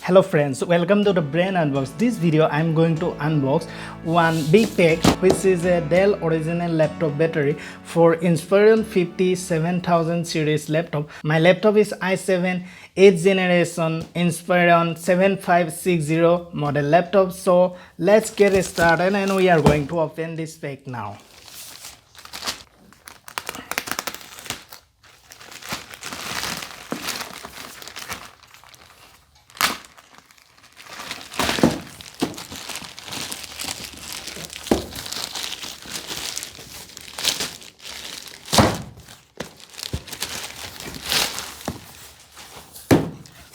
Hello friends, welcome to the Brain Unbox. This video I'm going to unbox one big pack which is a Dell original laptop battery for Inspiron 57000 series laptop. My laptop is i7 8th generation Inspiron 7560 model laptop. So let's get started and we are going to open this pack now.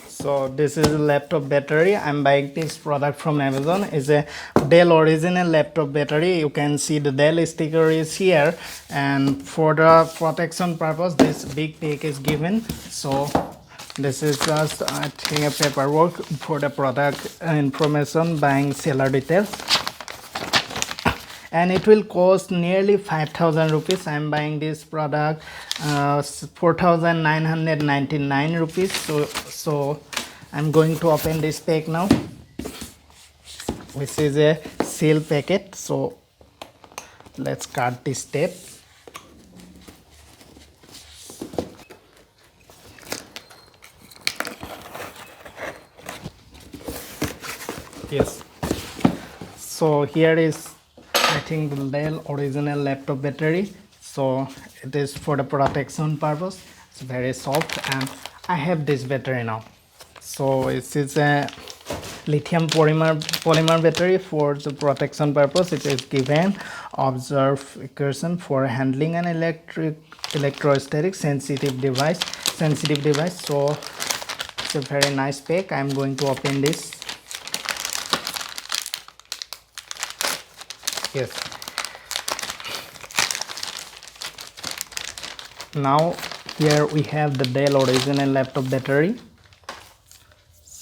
So this is a laptop battery. I'm buying this product from Amazon. It's a Dell original laptop battery. You can see the Dell sticker is here, and for the protection purpose this big pack is given. So this is just I think a paperwork for the product information, buying seller details, and it will cost nearly 5,000 rupees. I'm buying this product 4,999 rupees. So I'm going to open this pack now, which is a seal packet. So let's cut this tape. Yes, so here is I think the Dell original laptop battery. So it is for the protection purpose. It's very soft, and I have this battery now. So it is a lithium polymer battery for the protection purpose. It is given observe equation for handling an electrostatic sensitive device. So it's a very nice pack. I'm going to open this. Yes, now here we have the Dell original laptop battery.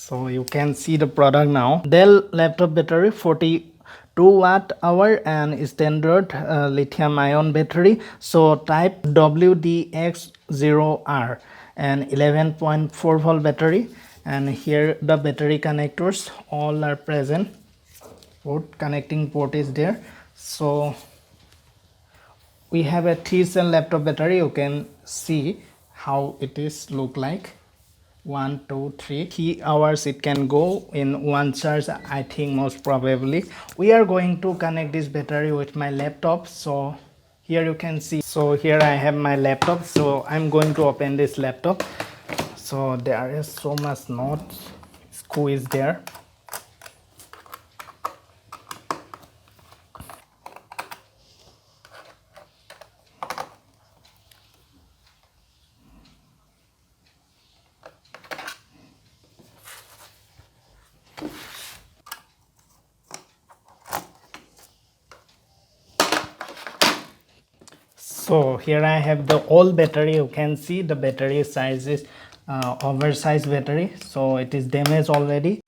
So you can see the product now. Dell laptop battery, 42 watt hour and standard lithium ion battery. So type WDX0R and 11.4 volt battery. And here the battery connectors all are present. Connecting port is there. So we have a 3-cell laptop battery. You can see how it is look like. 1 2 3 hours it can go in one charge, I think. Most probably we are going to connect this battery with my laptop. So here you can see, so here I have my laptop. So I'm going to open this laptop. So there is so much knot screw is there. So here I have the old battery. You can see the battery size is oversized battery, so it is damaged already.